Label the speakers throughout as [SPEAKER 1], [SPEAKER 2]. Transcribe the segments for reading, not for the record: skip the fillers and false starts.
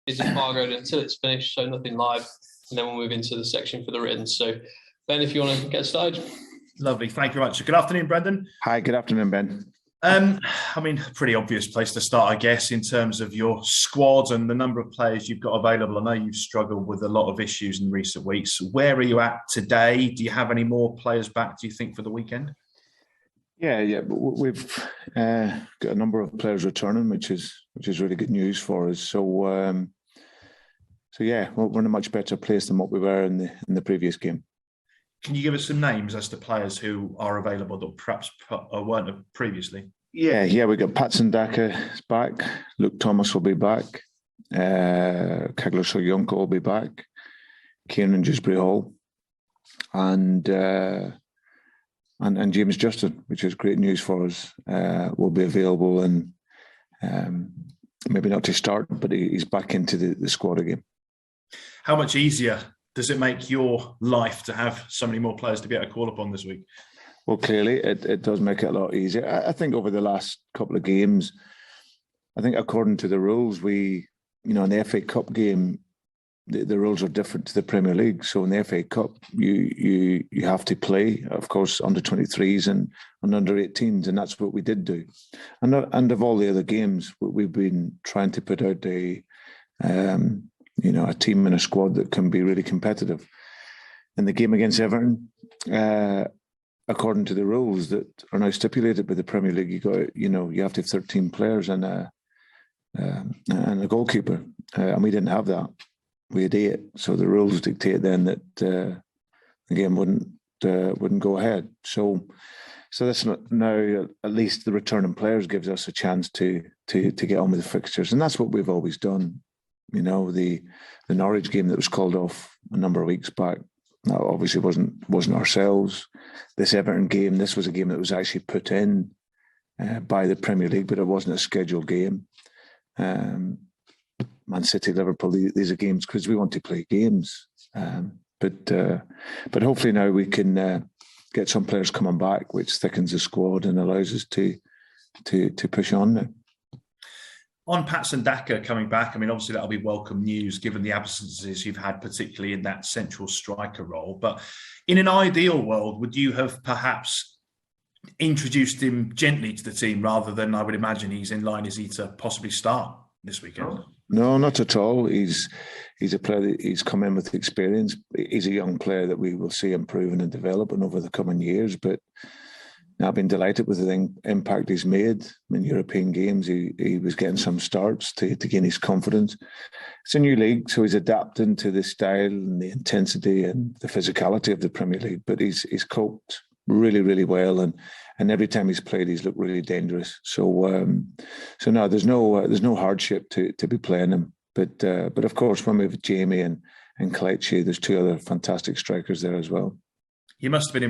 [SPEAKER 1] is embargoed until it's finished, so nothing live, and then we'll move into the section for the written. So, Ben, if you want to get started.
[SPEAKER 2] Lovely, thank you very much. Good afternoon, Brendan.
[SPEAKER 3] Hi, good afternoon, Ben.
[SPEAKER 2] Pretty obvious place to start, I guess, in terms of your squad and the number of players you've got available. I know you've struggled with a lot of issues in recent weeks. Where are you at today? Do you have any more players back, do you think, for the weekend?
[SPEAKER 3] Yeah, we've got a number of players returning, which is really good news for us. So yeah, we're in a much better place than what we were in the previous game.
[SPEAKER 2] Can you give us some names as to players who are available that perhaps weren't previously?
[SPEAKER 3] Yeah, we got Patson Daka is back. Luke Thomas will be back. Kagler Soyuncu will be back. Kieran Jusbury Hall. And James Justin, which is great news for us, will be available and maybe not to start, but he's back into the squad again.
[SPEAKER 2] How much easier does it make your life to have so many more players to be able to call upon this week?
[SPEAKER 3] Well, clearly, it does make it a lot easier. I think over the last couple of games, I think according to the rules, in the FA Cup game, the rules are different to the Premier League. So in the FA Cup, you have to play, of course, under 23s and under 18s, and that's what we did do. And of all the other games, we've been trying to put out a team and a squad that can be really competitive. In the game against Everton, according to the rules that are now stipulated by the Premier League, you have to have 13 players and a goalkeeper, and we didn't have that. We had 8, so the rules dictate then that the game wouldn't go ahead. So this now, at least the returning players gives us a chance to get on with the fixtures, and that's what we've always done. The Norwich game that was called off a number of weeks back, that obviously wasn't ourselves. This Everton game, this was a game that was actually put in by the Premier League, but it wasn't a scheduled game. Man City, Liverpool, these are games because we want to play games. But hopefully now we can get some players coming back, which thickens the squad and allows us to push on now.
[SPEAKER 2] On Patson Daka coming back, obviously that'll be welcome news given the absences you've had, particularly in that central striker role. But in an ideal world, would you have perhaps introduced him gently to the team rather than, I would imagine, he's in line, is he, to possibly start this weekend?
[SPEAKER 3] No, not at all. He's a player that he's come in with experience. He's a young player that we will see improving and developing over the coming years. But I've been delighted with the impact he's made in European games. He was getting some starts to gain his confidence. It's a new league, so he's adapting to the style and the intensity and the physicality of the Premier League. But he's coped really, really well, and every time he's played, he's looked really dangerous. So no, there's no hardship to be playing him. But of course, when we have Jamie and Kelechi, there's 2 other fantastic strikers there as well.
[SPEAKER 2] You must have been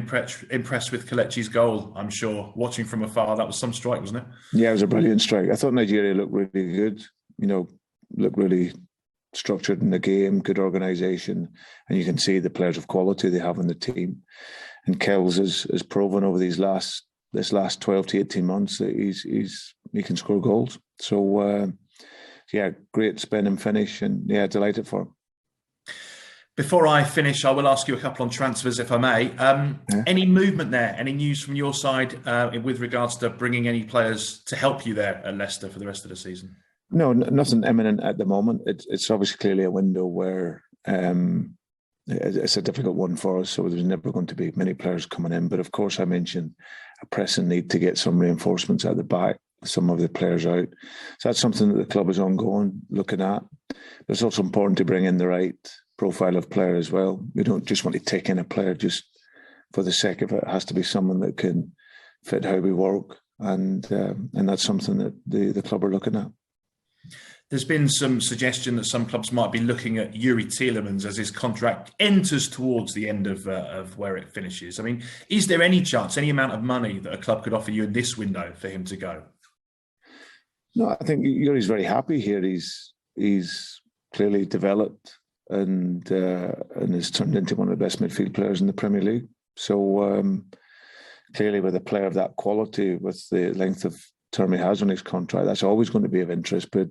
[SPEAKER 2] impressed with Kelechi's goal, I'm sure. Watching from afar, that was some strike, wasn't it?
[SPEAKER 3] Yeah, it was a brilliant strike. I thought Nigeria looked really good. Looked really structured in the game, good organisation, and you can see the players of quality they have in the team. And Kells has proven over this last 12 to 18 months that he can score goals. So great spin and finish, and delighted for him.
[SPEAKER 2] Before I finish, I will ask you a couple on transfers, if I may. Any movement there? Any news from your side with regards to bringing any players to help you there at Leicester for the rest of the season?
[SPEAKER 3] No, nothing imminent at the moment. It's obviously clearly a window where it's a difficult one for us, so there's never going to be many players coming in. But of course, I mentioned a pressing need to get some reinforcements at the back, some of the players out. So that's something that the club is ongoing, looking at. But it's also important to bring in the right profile of player as well. We don't just want to take in a player just for the sake of it. It has to be someone that can fit how we work, and that's something that the club are looking at.
[SPEAKER 2] There's been some suggestion that some clubs might be looking at Yuri Tielemans as his contract enters towards the end of where it finishes. Is there any chance, any amount of money that a club could offer you in this window for him to go?
[SPEAKER 3] No, I think Yuri's very happy here. He's clearly developed and has turned into one of the best midfield players in the Premier League. So clearly, with a player of that quality, with the length of term he has on his contract, that's always going to be of interest. But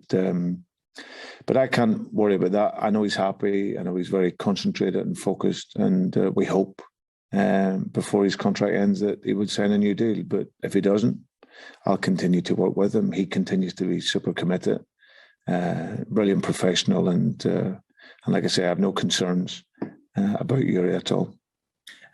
[SPEAKER 3] But I can't worry about that. I know he's happy. I know he's very concentrated and focused, and we hope before his contract ends that he would sign a new deal. But if he doesn't, I'll continue to work with him. He continues to be super committed, brilliant professional, and like I say, I have no concerns about Yuri at all.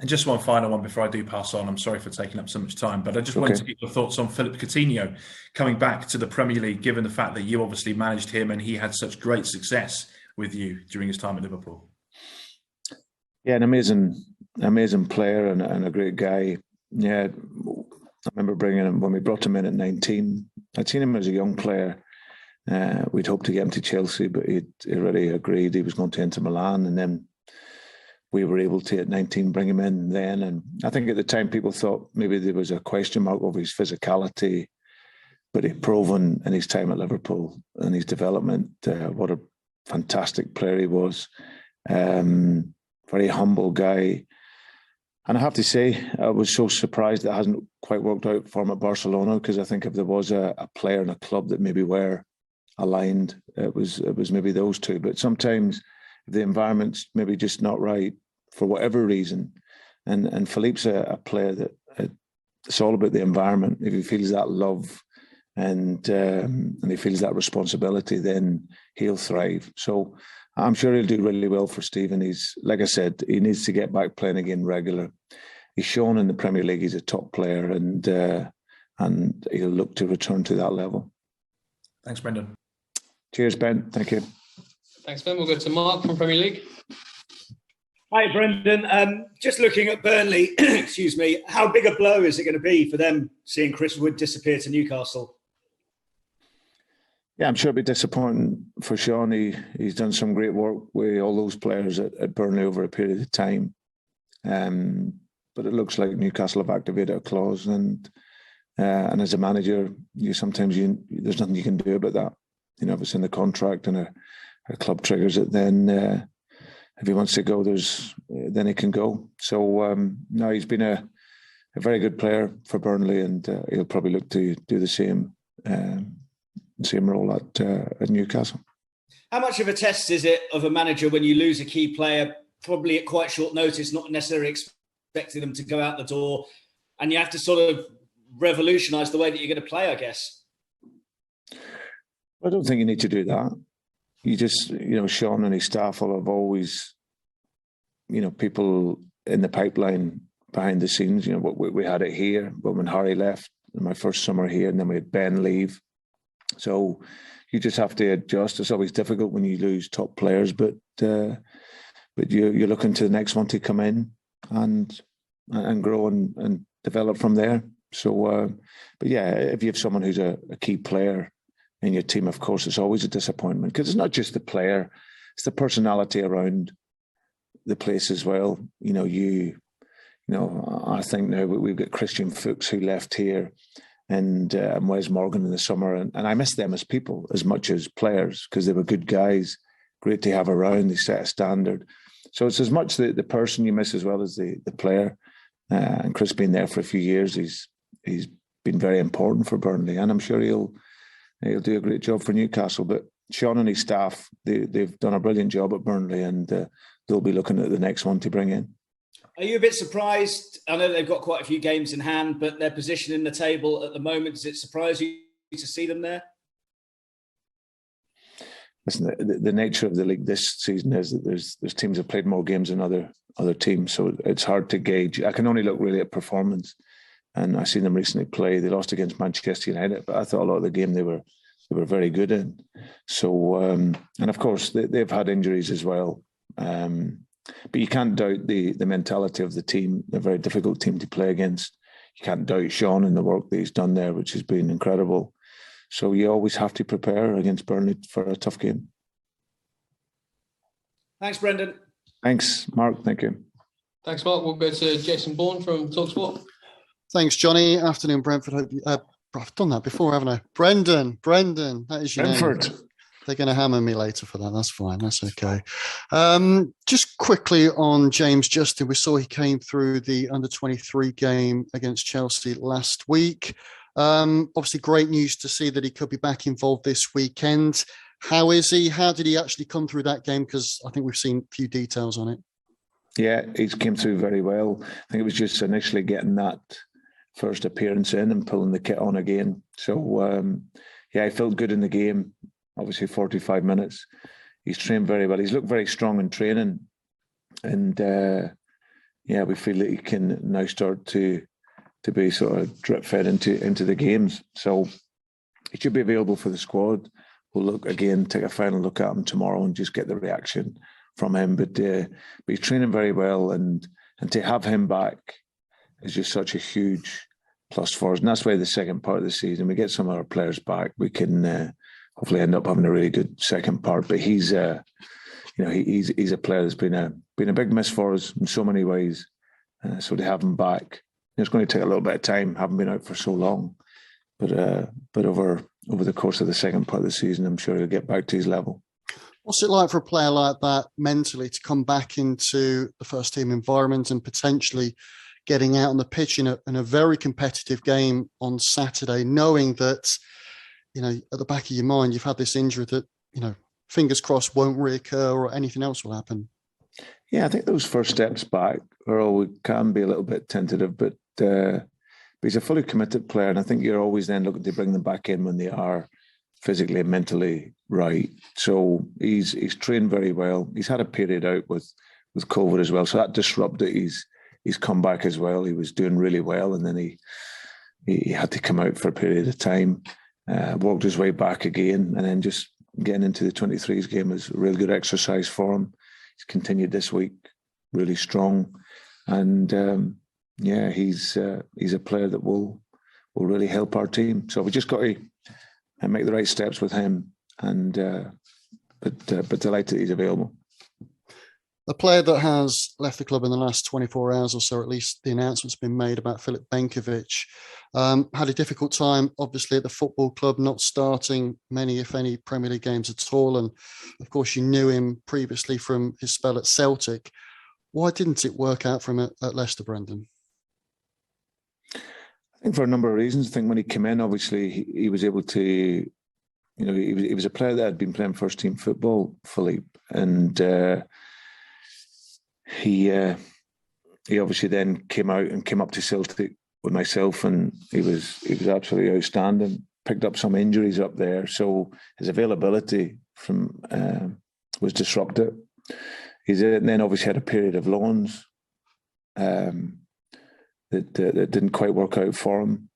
[SPEAKER 2] And just one final one before I do pass on. I'm sorry for taking up so much time, but I just wanted to get your thoughts on Filip Coutinho coming back to the Premier League, given the fact that you obviously managed him and he had such great success with you during his time at Liverpool.
[SPEAKER 3] Yeah, an amazing player and a great guy. Yeah, I remember bringing him when we brought him in at 19. I'd seen him as a young player. We'd hoped to get him to Chelsea, but he'd already agreed he was going to Inter Milan, and then we were able to, at 19, bring him in then. And I think at the time people thought maybe there was a question mark over his physicality, but he'd proven in his time at Liverpool and his development what a fantastic player he was. Very humble guy. And I have to say, I was so surprised that it hasn't quite worked out for him at Barcelona, because I think if there was a player in a club that maybe were aligned, it was maybe those two. But sometimes the environment's maybe just not right for whatever reason. And Filip's a player that it's all about the environment. If he feels that love and he feels that responsibility, then he'll thrive. So I'm sure he'll do really well for Stephen. He's, like I said, he needs to get back playing again regular. He's shown in the Premier League he's a top player, and he'll look to return to that level.
[SPEAKER 2] Thanks, Brendan.
[SPEAKER 3] Cheers, Ben. Thank you.
[SPEAKER 1] Thanks, Ben. We'll go to Mark from Premier League.
[SPEAKER 4] Hi, Brendan. Just looking at Burnley, excuse me, how big a blow is it going to be for them seeing Chris Wood disappear to Newcastle?
[SPEAKER 3] Yeah, I'm sure it'll be disappointing for Sean. He's done some great work with all those players at Burnley over a period of time. But it looks like Newcastle have activated a clause, and as a manager, there's nothing you can do about that. You know, if it's in the contract and a club triggers it, then if he wants to go, then he can go. So no, he's been a very good player for Burnley, and he'll probably look to do the same role at Newcastle.
[SPEAKER 4] How much of a test is it of a manager when you lose a key player, probably at quite short notice, not necessarily expecting them to go out the door, and you have to sort of revolutionise the way that you're going to play, I guess?
[SPEAKER 3] I don't think you need to do that. You just, Sean and his staff will have always, people in the pipeline behind the scenes. We had it here, but when Harry left in my first summer here, and then we had Ben leave. So you just have to adjust. It's always difficult when you lose top players, but you're looking to the next one to come in and grow and develop from there. So, but yeah, if you have someone who's a key player in your team, of course, it's always a disappointment, because it's not just the player, it's the personality around the place as well. I think now we've got Christian Fuchs, who left here, and Wes Morgan in the summer, and I miss them as people as much as players, because they were good guys, great to have around. They set a standard. So it's as much the person you miss as well as the player. And Chris being there for a few years, he's been very important for Burnley, and I'm sure he'll do a great job for Newcastle. But Sean and his staff, they've done a brilliant job at Burnley, and they'll be looking at the next one to bring in.
[SPEAKER 4] Are you a bit surprised? I know they've got quite a few games in hand, but their position in the table at the moment, does it surprise you to see them there?
[SPEAKER 3] Listen, the nature of the league this season is that there's teams that have played more games than other teams, so it's hard to gauge. I can only look really at performance, and I seen them recently play. They lost against Manchester United, but I thought a lot of the game they were very good in. So, and of course they've had injuries as well. But you can't doubt the mentality of the team. They're a very difficult team to play against. You can't doubt Sean and the work that he's done there, which has been incredible. So you always have to prepare against Burnley for a tough game.
[SPEAKER 4] Thanks, Brendan.
[SPEAKER 3] Thanks, Mark. Thank you.
[SPEAKER 1] Thanks, Mark. We'll go to Jason Bourne from TalkSport.
[SPEAKER 5] Thanks, Johnny. Afternoon, Brentford. I've done that before, haven't I? Brendan, that is your
[SPEAKER 3] Brentford.
[SPEAKER 5] name. They're going to hammer me later for that. That's fine. That's okay. Just quickly on James Justin, we saw he came through the under-23 game against Chelsea last week. Obviously, great news to see that he could be back involved this weekend. How is he? How did he actually come through that game? Because I think we've seen a few details on it.
[SPEAKER 3] Yeah, he's came through very well. I think it was just initially getting that first appearance in and pulling the kit on again. So, yeah, he felt good in the game. Obviously, 45 minutes. He's trained very well. He's looked very strong in training. And, yeah, we feel that he can now start to be sort of drip-fed into the games. So he should be available for the squad. We'll take a final look at him tomorrow and just get the reaction from him. But he's training very well, and to have him back is just such a huge plus for us. And that's why the second part of the season, we get some of our players back, we can hopefully end up having a really good second part. But he's he's a player that's been a big miss for us in so many ways. So to have him back, it's going to take a little bit of time. Haven't been out for so long, but over the course of the second part of the season, I'm sure he'll get back to his level.
[SPEAKER 5] What's it like for a player like that mentally to come back into the first team environment and potentially getting out on the pitch in a very competitive game on Saturday, knowing that, at the back of your mind, you've had this injury that, fingers crossed won't reoccur or anything else will happen?
[SPEAKER 3] Yeah, I think those first steps back can be a little bit tentative, but he's a fully committed player, and I think you're always then looking to bring them back in when they are physically and mentally right. So he's trained very well. He's had a period out with COVID as well, so that disrupted his comeback as well. He was doing really well, and then he had to come out for a period of time, worked his way back again, and then just getting into the 23s game was a real good exercise for him. He's continued this week really strong, and he's a player that will really help our team. So we just got to make the right steps with him, and but delighted he's available.
[SPEAKER 5] A player that has left the club in the last 24 hours or so, at least the announcement's been made about Filip Benkovic. Had a difficult time, obviously, at the football club, not starting many, if any, Premier League games at all. And of course, you knew him previously from his spell at Celtic. Why didn't it work out for him at Leicester, Brendan?
[SPEAKER 3] I think for a number of reasons. I think when he came in, obviously, he was able to, he was a player that had been playing first team football, Filip, and he obviously then came out and came up to Celtic with myself, and he was absolutely outstanding. Picked up some injuries up there, so his availability was disrupted. He's then obviously had a period of loans that didn't quite work out for him,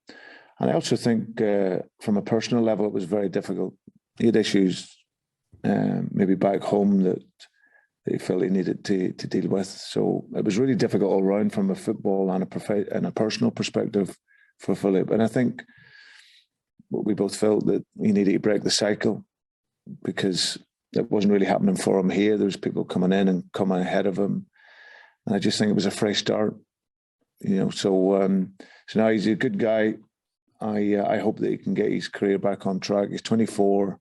[SPEAKER 3] and I also think from a personal level it was very difficult. He had issues maybe back home that he felt he needed to deal with. So it was really difficult all around from a football and a personal perspective for Filip. And I think we both felt that he needed to break the cycle because it wasn't really happening for him here. There was people coming in and coming ahead of him. And I just think it was a fresh start, So now he's a good guy. I hope that he can get his career back on track. He's 24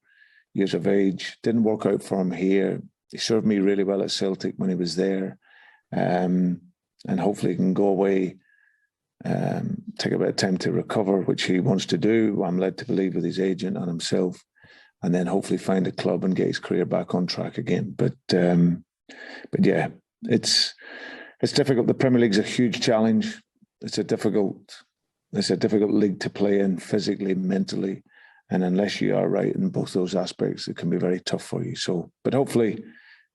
[SPEAKER 3] years of age. Didn't work out for him here. He served me really well at Celtic when he was there, and hopefully he can go away, take a bit of time to recover, which he wants to do. I'm led to believe with his agent and himself, and then hopefully find a club and get his career back on track again. But yeah, it's difficult. The Premier League's a huge challenge. It's a difficult league to play in physically, mentally. And unless you are right in both those aspects, it can be very tough for you. So, but hopefully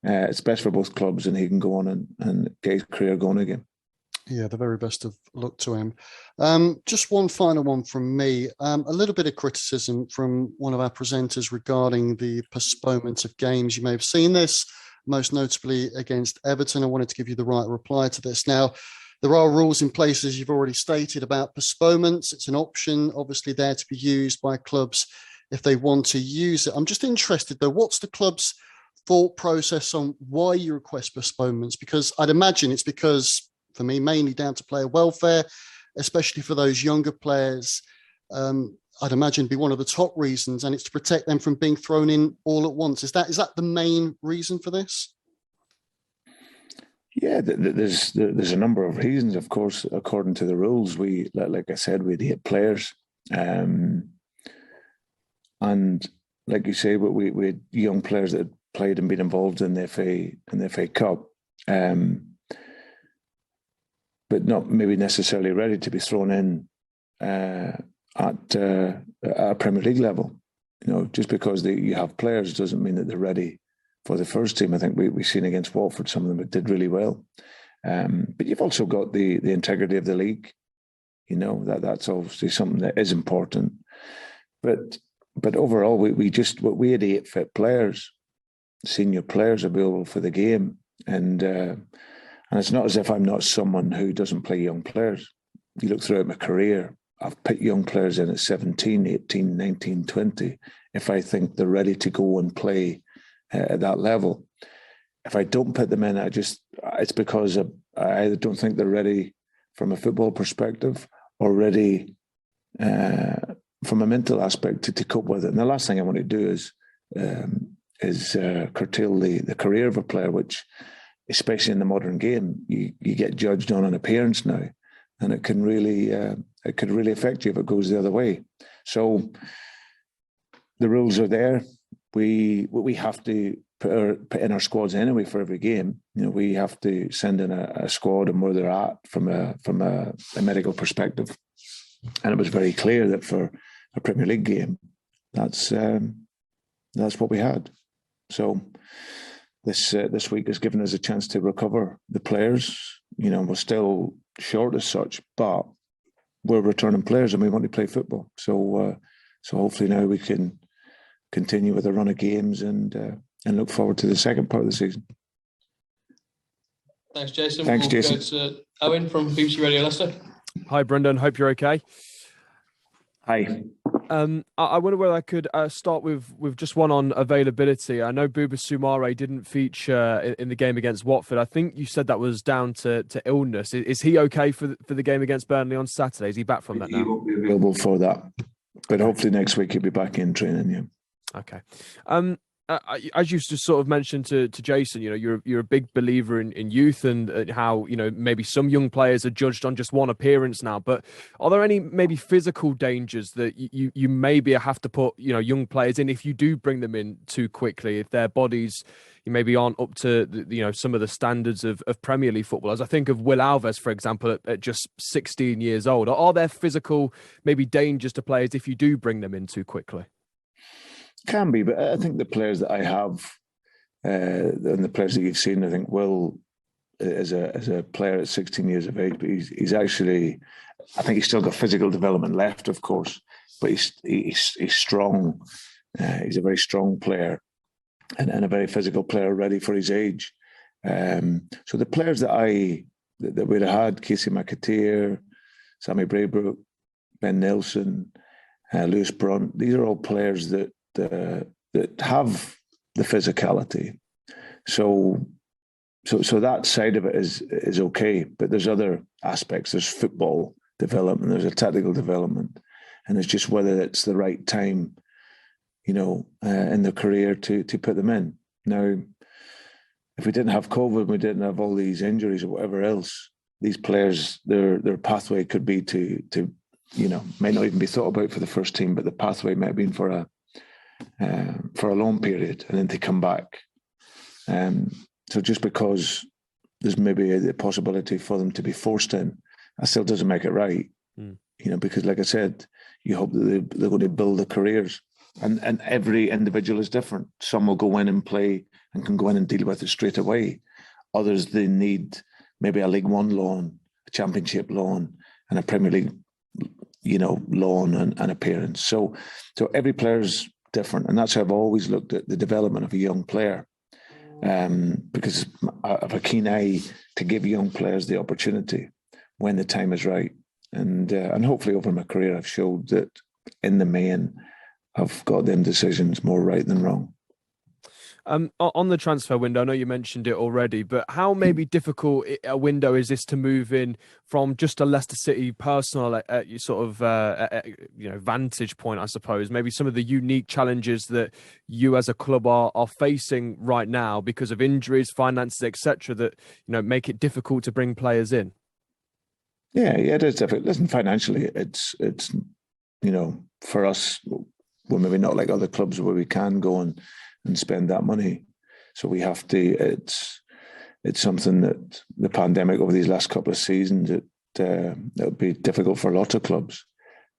[SPEAKER 3] it's best for both clubs and he can go on and get his career going again.
[SPEAKER 5] Yeah, the very best of luck to him. Just one final one from me. A little bit of criticism from one of our presenters regarding the postponement of games. You may have seen this, most notably against Everton. I wanted to give you the right reply to this. Now, there are rules in place, as you've already stated, about postponements. It's an option, obviously, there to be used by clubs if they want to use it. I'm just interested, though, what's the club's thought process on why you request postponements? Because I'd imagine it's because, for me, mainly down to player welfare, especially for those younger players. I'd imagine be one of the top reasons, and it's to protect them from being thrown in all at once. Is that the main reason for this?
[SPEAKER 3] Yeah, there's a number of reasons, of course. According to the rules, like I said, we had 8 players, and like you say, we had young players that had played and been involved in the FA Cup, but not maybe necessarily ready to be thrown in at a Premier League level. Just because you have players doesn't mean that they're ready for the first team. I think we've seen against Watford, some of them that did really well. But you've also got the integrity of the league. That's obviously something that is important. But overall, we had 8 fit players, senior players available for the game, and it's not as if I'm not someone who doesn't play young players. You look throughout my career, I've put young players in at 17, 18, 19, 20, if I think they're ready to go and play at that level. If I don't put them in, it's because I either don't think they're ready from a football perspective or ready from a mental aspect to cope with it. And the last thing I want to do is curtail the career of a player, which, especially in the modern game, you get judged on an appearance now, and it can really affect you if it goes the other way. So the rules are there. We have to put in our squads anyway for every game. We have to send in a squad and where they're at from a medical perspective. And it was very clear that for a Premier League game, that's what we had. So this week has given us a chance to recover the players. We're still short as such, but we're returning players and we want to play football. So hopefully now we can continue with a run of games and look forward to the second part of the season.
[SPEAKER 1] Thanks, Jason.
[SPEAKER 3] Thanks, Jason.
[SPEAKER 1] Go to Owen from BBC Radio Leicester.
[SPEAKER 6] Hi, Brendan. Hope you're okay.
[SPEAKER 3] Hi.
[SPEAKER 6] I wonder whether I could start with just one on availability. I know Bouba Soumaré didn't feature in the game against Watford. I think you said that was down to illness. Is he okay for the game against Burnley on Saturday? Is he back from that now?
[SPEAKER 3] He won't be available for that, but hopefully next week he'll be back in training. Yeah.
[SPEAKER 6] Okay. As you just sort of mentioned to Jason, you're a big believer in youth and how maybe some young players are judged on just one appearance now. But are there any maybe physical dangers that you maybe have to put young players in if you do bring them in too quickly, if their bodies maybe aren't up to some of the standards of Premier League footballers? I think of Will Alves, for example, at just 16 years old. Are there physical maybe dangers to players if you do bring them in too quickly?
[SPEAKER 3] Can be, but I think the players that I have and the players that you've seen, I think Will as a player at 16 years of age, but he's actually, I think he's still got physical development left, of course, but he's strong. He's a very strong player and a very physical player, ready for his age. So the players that we'd have had, Casey McAteer, Sammy Braybrook, Ben Nelson, Lewis Brunt, these are all players that have the physicality. So that side of it is okay, but there's other aspects. There's football development, there's a tactical development, and it's just whether it's the right time, in their career to put them in. Now, if we didn't have COVID, we didn't have all these injuries or whatever else, these players, their pathway could be to may not even be thought about for the first team, but the pathway might have been for a long period and then to come back. So just because there's maybe the possibility for them to be forced in, that still doesn't make it right. Because like I said, you hope that they're going to build their careers, and every individual is different. Some will go in and play and can go in and deal with it straight away. Others, they need maybe a League One loan, a Championship loan, and a Premier League, loan and appearance. So every player's different, and that's how I've always looked at the development of a young player, because I have a keen eye to give young players the opportunity when the time is right, and hopefully over my career I've showed that in the main I've got them decisions more right than wrong.
[SPEAKER 6] On the transfer window, I know you mentioned it already, but how maybe difficult a window is this to move in from just a Leicester City personal vantage point, I suppose? Maybe some of the unique challenges that you as a club are facing right now because of injuries, finances, etc., that make it difficult to bring players in. Yeah,
[SPEAKER 3] it is difficult. Listen, financially, it's for us, we're maybe not like other clubs where we can go and spend that money. So we have to. It's something that the pandemic over these last couple of seasons, it'll be difficult for a lot of clubs.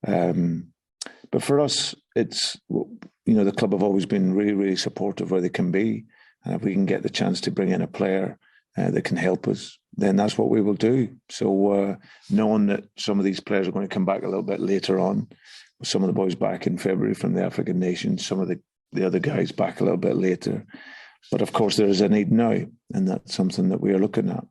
[SPEAKER 3] But for us, it's, the club have always been really, really supportive where they can be. And if we can get the chance to bring in a player that can help us, then that's what we will do. So knowing that some of these players are going to come back a little bit later on, some of the boys back in February from the African nations, some of the other guys back a little bit later. But of course, there is a need now, and that's something that we are looking at.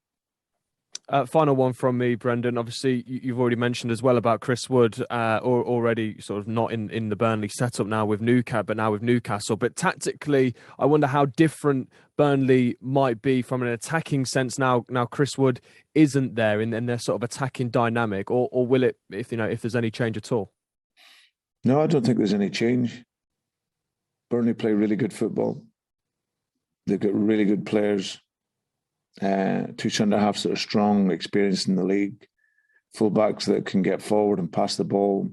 [SPEAKER 6] Final one from me, Brendan. Obviously, you've already mentioned as well about Chris Wood, already sort of not in the Burnley setup now with Newcastle. But tactically, I wonder how different Burnley might be from an attacking sense now. Now Chris Wood isn't there in their sort of attacking dynamic, or will it, if there's any change at all?
[SPEAKER 3] No, I don't think there's any change. Burnley play really good football. They've got really good players. Two centre-halves that are strong, experienced in the league. Full-backs that can get forward and pass the ball.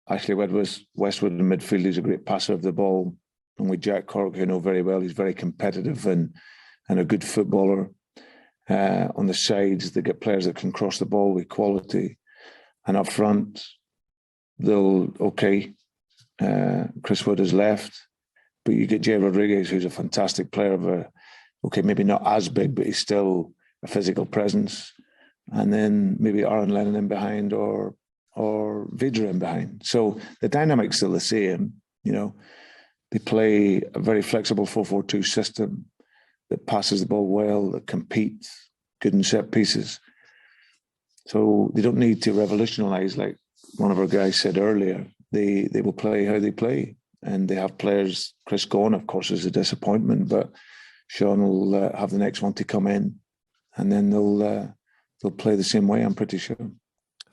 [SPEAKER 3] Ashley Westwood in midfield, he's a great passer of the ball. And with Jack Cork, who I know very well, he's very competitive and a good footballer. On the sides, they get players that can cross the ball with quality. And up front, Chris Wood has left. But you get Jay Rodriguez, who's a fantastic player maybe not as big, but he's still a physical presence. And then maybe Aaron Lennon in behind or Vidra in behind. So the dynamic's still the same. They play a very flexible 4-4-2 system that passes the ball well, that competes, good in set pieces. So they don't need to revolutionise, like one of our guys said earlier. They will play how they play. And they have players. Chris Gaughan, of course, is a disappointment, but Sean will have the next one to come in, and then they'll play the same way, I'm pretty sure.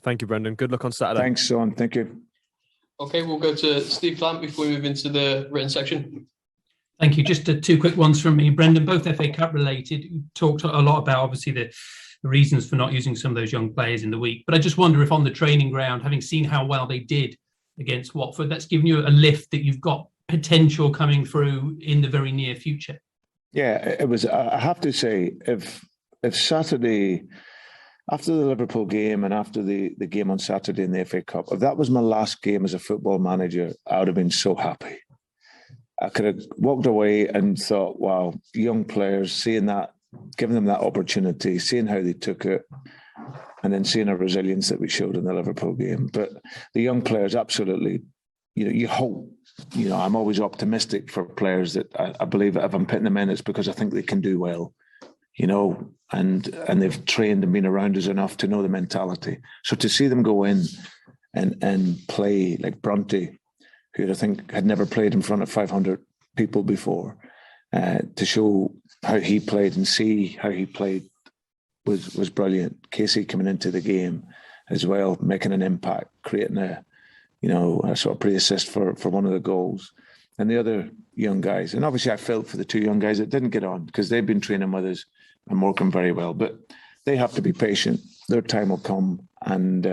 [SPEAKER 6] Thank you, Brendan. Good luck on Saturday.
[SPEAKER 3] Thanks, Sean. Thank you.
[SPEAKER 1] Okay, we'll go to Steve Clamp before we move into the written section.
[SPEAKER 7] Thank you. Just two quick ones from me. Brendan, both FA Cup related. You talked a lot about, obviously, the reasons for not using some of those young players in the week. But I just wonder if on the training ground, having seen how well they did against Watford, that's given you a lift that you've got potential coming through in the very near future.
[SPEAKER 3] Yeah, it was. I have to say, if Saturday, after the Liverpool game and after the game on Saturday in the FA Cup, if that was my last game as a football manager, I would have been so happy. I could have walked away and thought, wow, young players, seeing that, giving them that opportunity, seeing how they took it, and then seeing our resilience that we showed in the Liverpool game. But the young players, absolutely, you hope. I'm always optimistic for players that I believe that if I'm putting them in, it's because I think they can do well, and they've trained and been around us enough to know the mentality. So to see them go in and play like Bronte, who I think had never played in front of 500 people before, to show how he played and see how he played was brilliant. Casey coming into the game as well, making an impact, creating a sort of pre-assist for one of the goals. And the other young guys, and obviously I felt for the two young guys that didn't get on because they've been training with us and working very well, but they have to be patient. Their time will come. And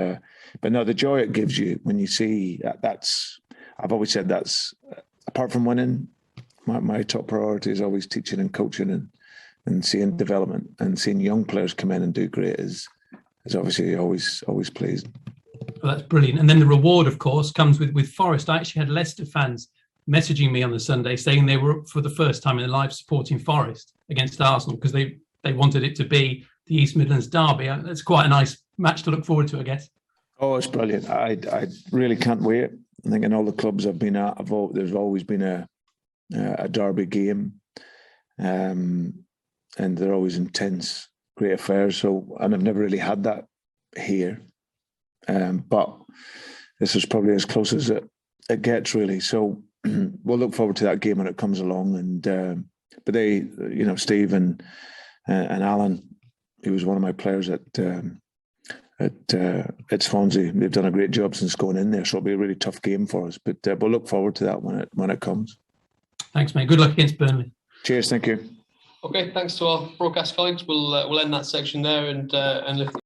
[SPEAKER 3] but no, the joy it gives you when you see I've always said that's, apart from winning, my top priority is always teaching and coaching and seeing development, and seeing young players come in and do great is obviously always pleased.
[SPEAKER 7] Well, that's brilliant. And then the reward, of course, comes with Forest. I actually had Leicester fans messaging me on the Sunday saying they were, for the first time in their lives, supporting Forest against Arsenal because they wanted it to be the East Midlands derby. That's quite a nice match to look forward to, I guess.
[SPEAKER 3] Oh, it's brilliant. I really can't wait. I think in all the clubs I've been at, there's always been a derby game. And they're always intense, great affairs. And I've never really had that here. But this is probably as close as it gets, really. So we'll look forward to that game when it comes along. And but they, Steve and Alan, he was one of my players at Swansea. They've done a great job since going in there. So it'll be a really tough game for us. But we'll look forward to that when it comes.
[SPEAKER 7] Thanks, mate. Good luck against Burnley.
[SPEAKER 3] Cheers. Thank you.
[SPEAKER 1] Okay, thanks to our broadcast colleagues. We'll end that section there and lift